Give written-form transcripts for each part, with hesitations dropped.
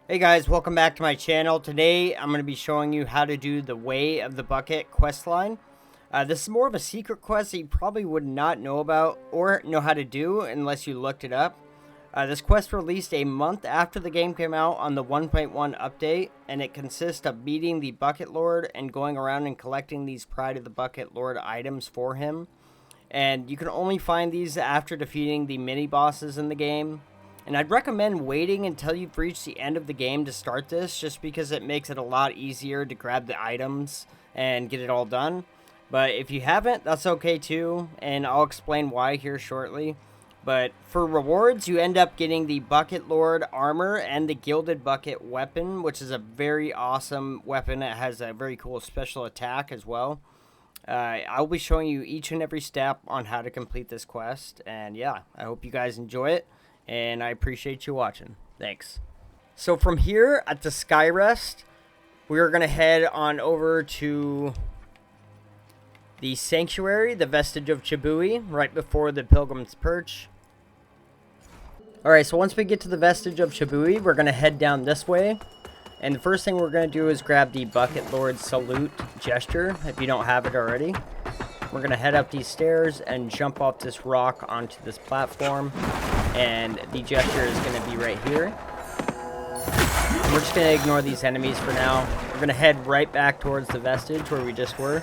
Hey guys, welcome back to my channel. Today I'm going to be showing you how to do the Way of the Bucket quest line. This is more of a secret quest that you probably would not know about or know how to do unless you looked it up. This quest released a month after the game came out on the 1.1 update, and it consists of beating the Bucketlord and going around and collecting these Pride of the Bucketlord items for him. And you can only find these after defeating the mini bosses in the game. And I'd recommend waiting until you've reached the end of the game to start this, just because it makes it a lot easier to grab the items and get it all done. But if you haven't, that's okay too, and I'll explain why here shortly. But for rewards, you end up getting the Bucketlord armor and the Gilded Bucket weapon, which is a very awesome weapon. It has a very cool special attack as well. I'll be showing you each and every step on how to complete this quest, and yeah, I hope you guys enjoy it. And I appreciate you watching. Thanks. So from here at the Skyrest, we're going to head on over to the Sanctuary, the Vestige of Chabui, right before the Pilgrim's Perch. Alright, so once we get to the Vestige of Chabui, we're going to head down this way. And the first thing we're going to do is grab the Bucketlord Salute gesture, if you don't have it already. We're going to head up these stairs and jump off this rock onto this platform. And the gesture is going to be right here. And we're just going to ignore these enemies for now. We're going to head right back towards the Vestige where we just were.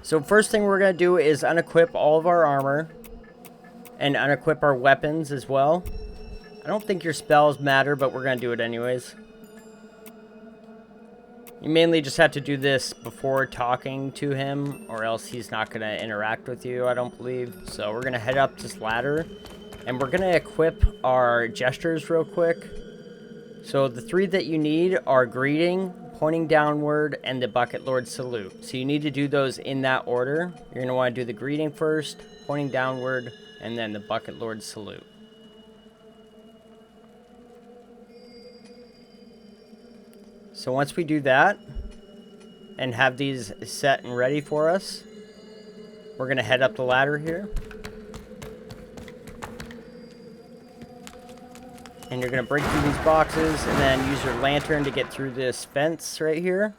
So first thing we're going to do is unequip all of our armor. And unequip our weapons as well. I don't think your spells matter, but we're going to do it anyways. You mainly just have to do this before talking to him, or else he's not going to interact with you, I don't believe. So we're going to head up this ladder, and we're going to equip our gestures real quick. So the three that you need are Greeting, Pointing Downward, and the Bucketlord Salute. So you need to do those in that order. You're going to want to do the Greeting first, Pointing Downward, and then the Bucketlord Salute. So once we do that, and have these set and ready for us, we're going to head up the ladder here. And you're going to break through these boxes, and then use your lantern to get through this fence right here.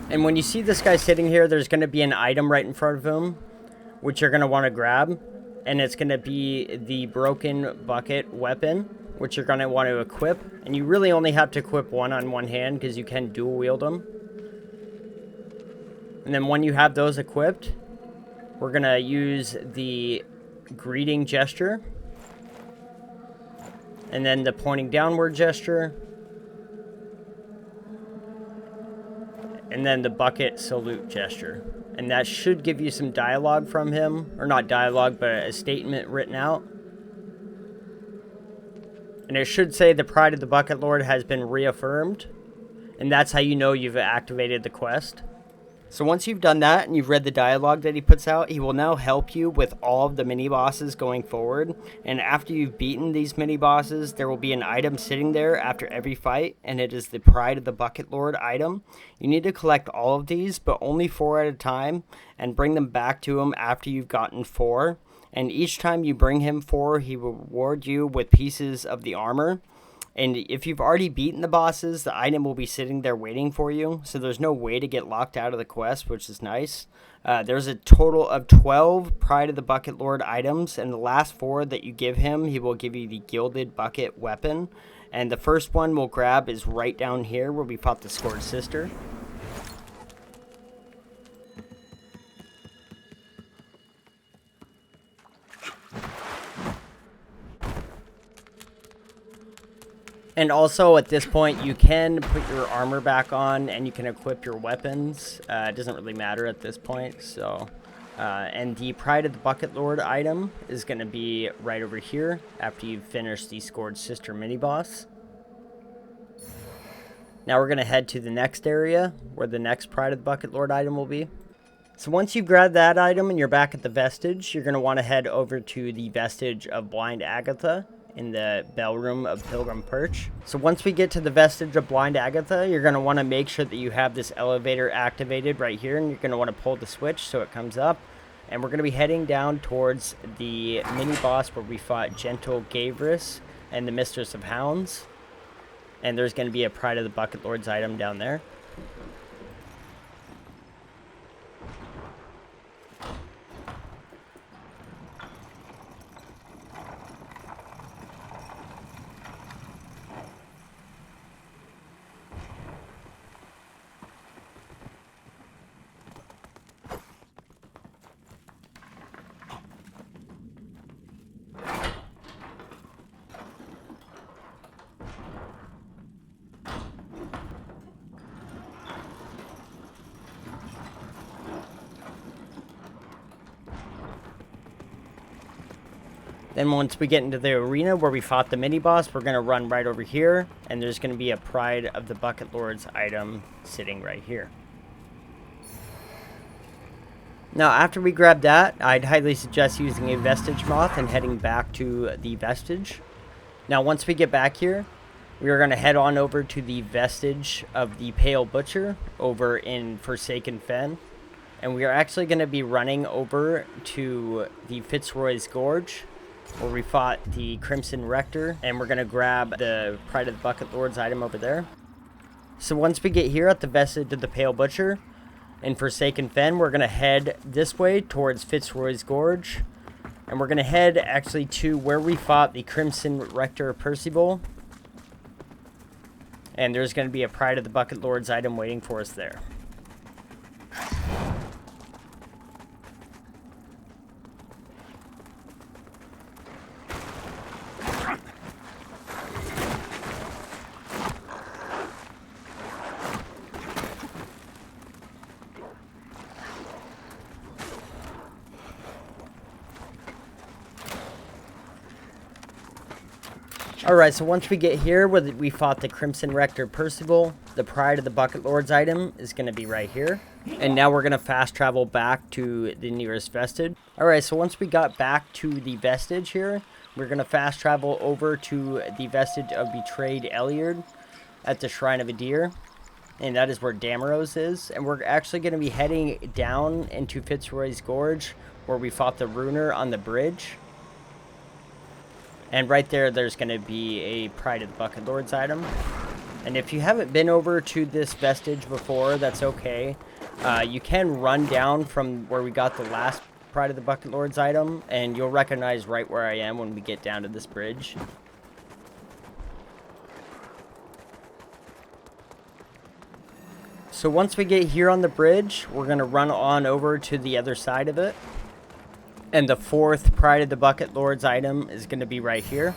And when you see this guy sitting here, there's going to be an item right in front of him, which you're going to want to grab. And it's going to be the Broken Bucket weapon, which you're going to want to equip. And you really only have to equip one on one hand because you can dual wield them. And then when you have those equipped, we're going to use the Greeting gesture. And then the Pointing Downward gesture. And then the Bucket Salute gesture. And that should give you some dialogue from him. Or not dialogue, but a statement written out. And it should say the Pride of the Bucketlord has been reaffirmed. And that's how you know you've activated the quest. So once you've done that and you've read the dialogue that he puts out, he will now help you with all of the mini-bosses going forward. And after you've beaten these mini-bosses, there will be an item sitting there after every fight. And it is the Pride of the Bucketlord item. You need to collect all of these, but only 4 at a time. And bring them back to him after you've gotten 4. And each time you bring him 4, he will reward you with pieces of the armor. And if you've already beaten the bosses, the item will be sitting there waiting for you. So there's no way to get locked out of the quest, which is nice. There's a total of 12 Pride of the Bucketlord items. And the last 4 that you give him, he will give you the Gilded Bucket weapon. And the first one we'll grab is right down here where we fought the Scourged Sister. And also, at this point, you can put your armor back on, and you can equip your weapons. It doesn't really matter at this point, so... and the Pride of the Bucketlord item is going to be right over here, after you've finished the Scourged Sister mini-boss. Now we're going to head to the next area, where the next Pride of the Bucketlord item will be. So once you grab that item, and you're back at the Vestige, you're going to want to head over to the Vestige of Blind Agatha, in the bell room of Pilgrim Perch. So once we get to the Vestige of Blind Agatha, you're going to want to make sure that you have this elevator activated right here, and you're going to want to pull the switch so it comes up. And we're going to be heading down towards the mini-boss where we fought Gentle Gavris and the Mistress of Hounds. And there's going to be a Pride of the Bucketlords item down there. Then once we get into the arena where we fought the mini-boss, we're going to run right over here, and there's going to be a Pride of the Bucketlords item sitting right here. Now, after we grab that, I'd highly suggest using a Vestige Moth and heading back to the Vestige. Now, once we get back here, we are going to head on over to the Vestige of the Pale Butcher over in Forsaken Fen. And we are actually going to be running over to the Fitzroy's Gorge, where we fought the Crimson Rector, and we're going to grab the Pride of the Bucketlords item over there. So once we get here at the Vestige of the Pale Butcher in Forsaken Fen, we're going to head this way towards Fitzroy's Gorge, and we're going to head actually to where we fought the Crimson Rector Percivel, and there's going to be a Pride of the Bucketlords item waiting for us there. Alright, so once we get here where we fought the Crimson Rector Percival, the Pride of the Bucketlords item is going to be right here. And now we're going to fast travel back to the nearest Vestige. Alright, so once we got back to the Vestige here, we're going to fast travel over to the Vestige of Betrayed Eliard at the Shrine of Adir. And that is where Damaros is. And we're actually going to be heading down into Fitzroy's Gorge, where we fought the Runer on the bridge. And right there, there's going to be a Pride of the Bucketlords item. And if you haven't been over to this Vestige before, that's okay. You can run down from where we got the last Pride of the Bucketlords item, and you'll recognize right where I am when we get down to this bridge. So once we get here on the bridge, we're going to run on over to the other side of it. And the fourth Pride of the Bucketlords item is going to be right here.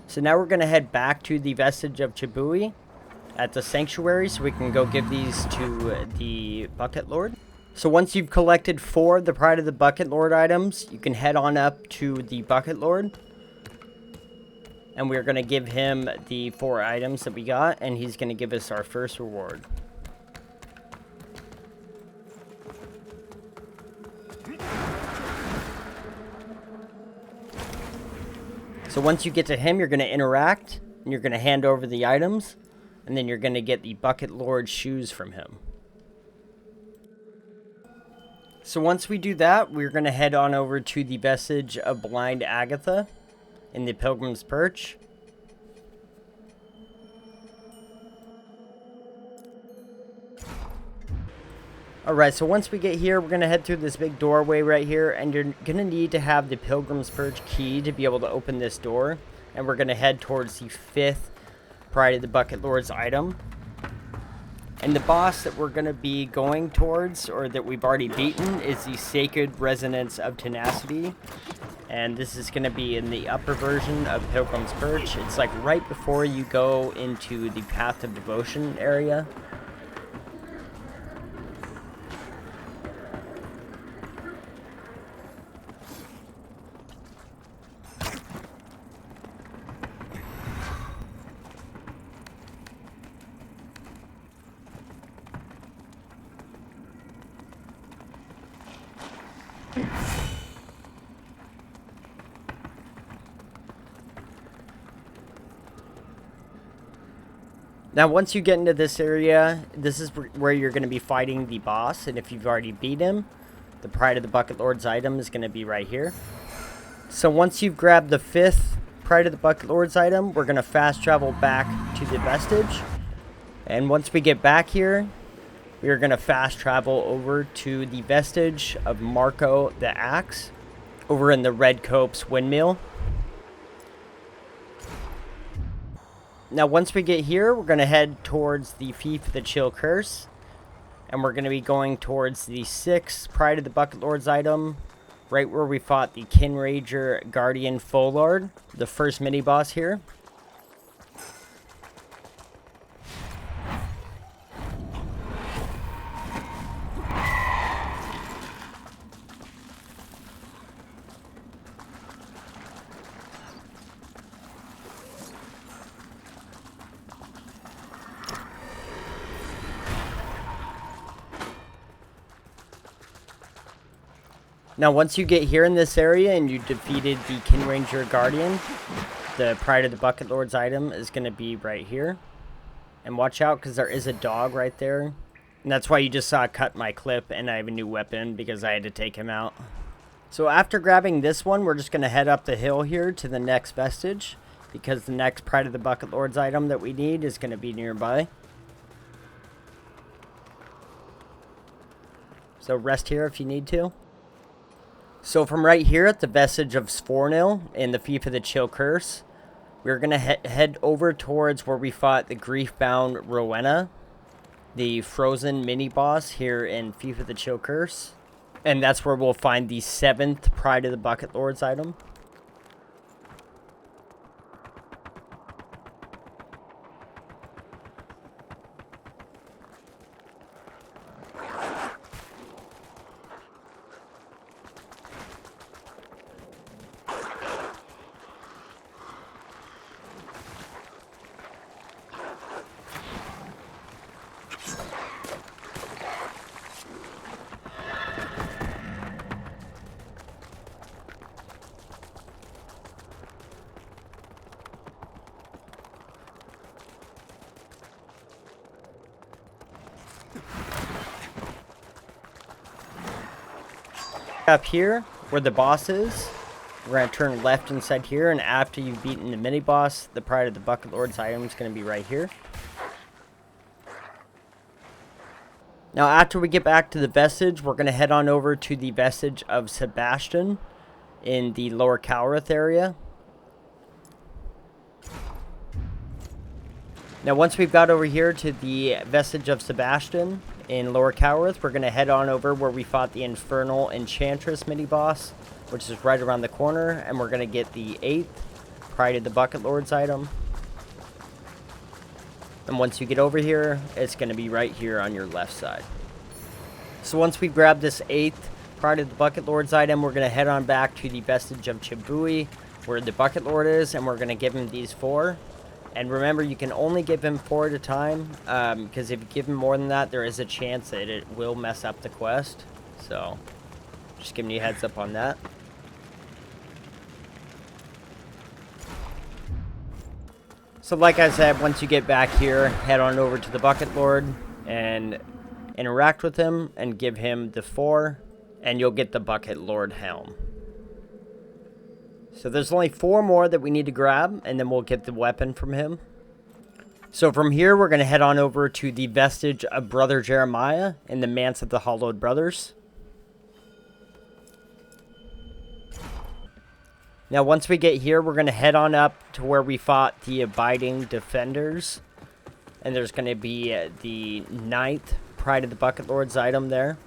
So now we're going to head back to the Vestige of Chabui at the Sanctuary so we can go give these to the Bucketlord. So once you've collected 4 of the Pride of the Bucketlord items, you can head on up to the Bucketlord. And we're going to give him the 4 items that we got, and he's going to give us our first reward. So once you get to him, you're going to interact, and you're going to hand over the items, and then you're going to get the Bucketlord Shoes from him. So once we do that, we're going to head on over to the Vestige of Blind Agatha in the Pilgrim's Perch. Alright, so once we get here, we're going to head through this big doorway right here, and you're going to need to have the Pilgrim's Perch key to be able to open this door. And we're going to head towards the 5th Pride of the Bucketlords item. And the boss that we're going to be going towards, or that we've already beaten, is the Sacred Resonance of Tenacity. And this is going to be in the upper version of Pilgrim's Perch. It's like right before you go into the Path of Devotion area. Now, once you get into this area, this is where you're going to be fighting the boss, and if you've already beat him, the Pride of the Bucketlords item is going to be right here. So once you've grabbed the 5th Pride of the Bucketlords item, we're going to fast travel back to the Vestige. And once we get back here, we are going to fast travel over to the Vestige of Marco the Axe over in the Red Copse Windmill. Now once we get here, we're going to head towards the Fief of the Chill Curse. And we're going to be going towards the 6th Pride of the Bucketlords item, right where we fought the Kinrangr Guardian Folard, the first mini-boss here. Now, once you get here in this area and you defeated the Kinrangr Guardian, the Pride of the Bucketlords item is going to be right here. And watch out, because there is a dog right there. And that's why you just saw cut my clip, and I have a new weapon, because I had to take him out. So after grabbing this one, we're just going to head up the hill here to the next Vestige, because the next Pride of the Bucketlords item that we need is going to be nearby. So rest here if you need to. So from right here at the Vestige of Sfornil in the Fief of the Chill Curse, we're going to head over towards where we fought the Griefbound Rowena, the frozen mini-boss here in Fief of the Chill Curse. And that's where we'll find the 7th Pride of the Bucketlords item. Up here where the boss is, we're going to turn left inside here, and after you've beaten the mini boss, the Pride of the Bucketlords item is going to be right here. Now after we get back to the Vestige, we're going to head on over to the Vestige of Sebastian in the Lower Calrith area. Now once we've got over here to the Vestige of Sebastian in Lower Calrith, we're going to head on over where we fought the Infernal Echantress mini-boss, which is right around the corner, and we're going to get the 8th Pride of the Bucketlords item. And once you get over here, it's going to be right here on your left side. So once we grab this 8th Pride of the Bucketlords item, we're going to head on back to the Vestige of Chabui, where the Bucketlord is, and we're going to give him these 4. And remember, you can only give him 4 at a time, because if you give him more than that, there is a chance that it will mess up the quest. So, just giving you a heads up on that. So like I said, once you get back here, head on over to the Bucketlord and interact with him and give him the 4, and you'll get the Bucketlord Helm. So there's only 4 more that we need to grab, and then we'll get the weapon from him. So from here, we're going to head on over to the Vestige of Brother Jeremiah in the Manse of the Hollowed Brothers. Now once we get here, we're going to head on up to where we fought the Abiding Defenders. And there's going to be the 9th Pride of the Bucketlords item there.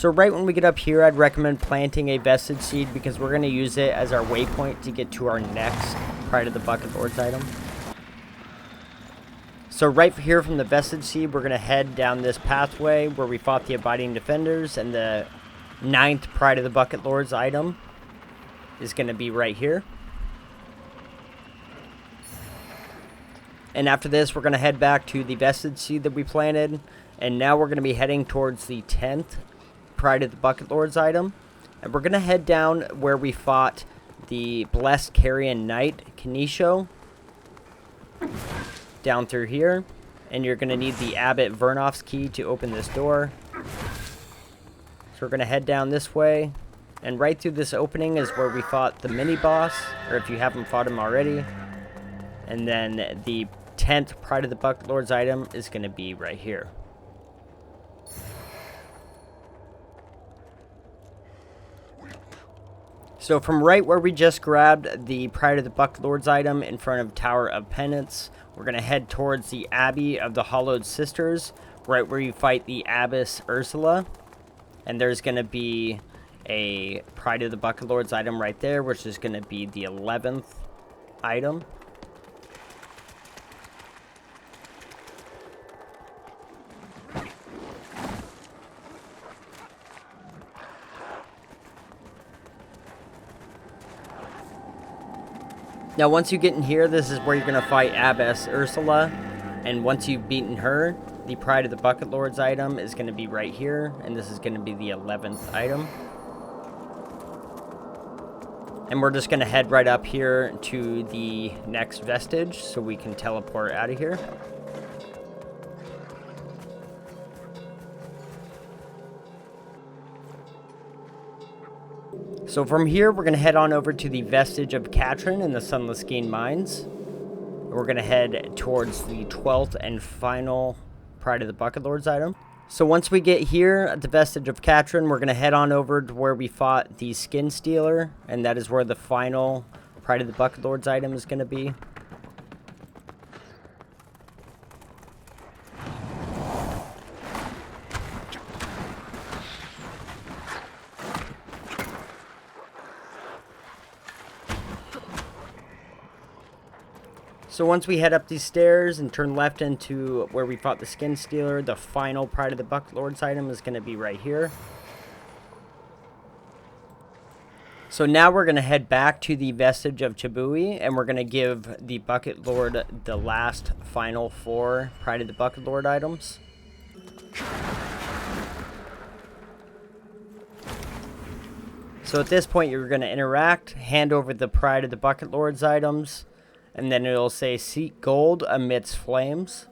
So right when we get up here, I'd recommend planting a Vestige Seed because we're going to use it as our waypoint to get to our next Pride of the Bucketlords item. So right here from the Vestige Seed, we're going to head down this pathway where we fought the Abiding Defenders, and the 9th Pride of the Bucketlords item is going to be right here. And after this, we're going to head back to the Vestige Seed that we planted, and now we're going to be heading towards the 10th Pride of the Bucketlords item, and we're going to head down where we fought the Blessed Carion Knight, Kanisho, down through here, and you're going to need the Abbot Vernoff's key to open this door. So we're going to head down this way, and right through this opening is where we fought the mini-boss, or if you haven't fought him already, and then the 10th Pride of the Bucketlords item is going to be right here. So from right where we just grabbed the Pride of the Bucketlords item in front of Tower of Penance, we're going to head towards the Abbey of the Hollowed Sisters, right where you fight the Abess Ursela. And there's going to be a Pride of the Bucketlords item right there, which is going to be the 11th item. Now, once you get in here, this is where you're going to fight Abess Ursela, and once you've beaten her, the Pride of the Bucketlords item is going to be right here, and this is going to be the 11th item. And we're just going to head right up here to the next vestige, so we can teleport out of here. So from here, we're going to head on over to the Vestige of Chabui in the Sunless Gain Mines. We're going to head towards the 12th and final Pride of the Bucketlords item. So once we get here at the Vestige of Chabui, we're going to head on over to where we fought the Skinstealer, and that is where the final Pride of the Bucketlords item is going to be. So once we head up these stairs and turn left into where we fought the Skinstealer, the final Pride of the Bucketlords item is going to be right here. So now we're going to head back to the Vestige of Chabui, and we're going to give the Bucketlord the last final 4 Pride of the Bucketlord items. So at this point, you're going to interact, hand over the Pride of the Bucketlords items, and then it'll say seek gold amidst flames.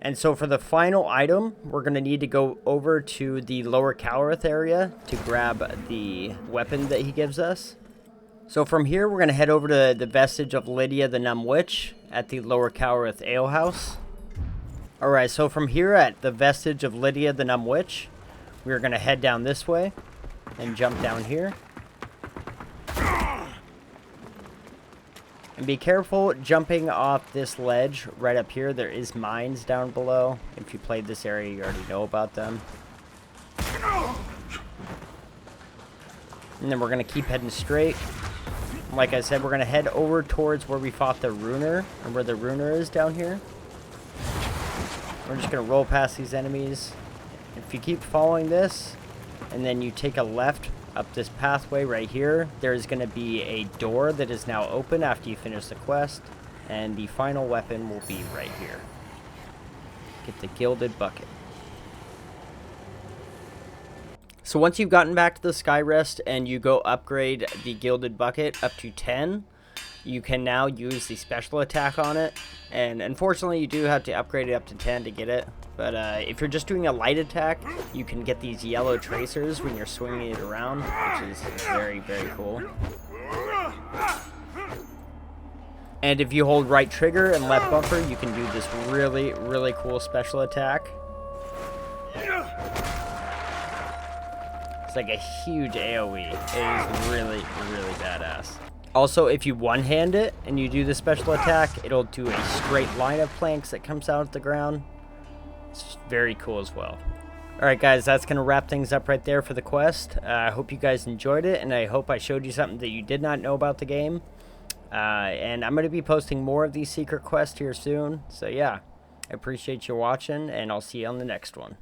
And so for the final item, we're going to need to go over to the Lower Calorith area to grab the weapon that he gives us. So from here, we're going to head over to the Vestige of Lydia the Numb Witch at the Lower Calorith Alehouse. Alright, so from here at the Vestige of Lydia the Numb Witch, we're going to head down this way and jump down here. And be careful jumping off this ledge right up here. There is mines down below. If you played this area, you already know about them. And then we're going to keep heading straight. Like I said, we're going to head over towards where we fought the Runer, and where the Runer is down here. We're just going to roll past these enemies. If you keep following this, and then you take a left up this pathway right here, there's going to be a door that is now open after you finish the quest, and the final weapon will be right here. Get the Gilded Bucket. So once you've gotten back to the Skyrest and you go upgrade the Gilded Bucket up to 10, you can now use the special attack on it, and unfortunately you do have to upgrade it up to 10 to get it. But if you're just doing a light attack, you can get these yellow tracers when you're swinging it around, which is very, very cool. And if you hold right trigger and left bumper, you can do this really, really cool special attack. It's like a huge AoE. It is really, really badass. Also, if you one-hand it and you do the special attack, it'll do a straight line of planks that comes out of the ground. It's very cool as well. Alright guys, that's going to wrap things up right there for the quest. I hope you guys enjoyed it, and I hope I showed you something that you did not know about the game. And I'm going to be posting more of these secret quests here soon. So yeah, I appreciate you watching, and I'll see you on the next one.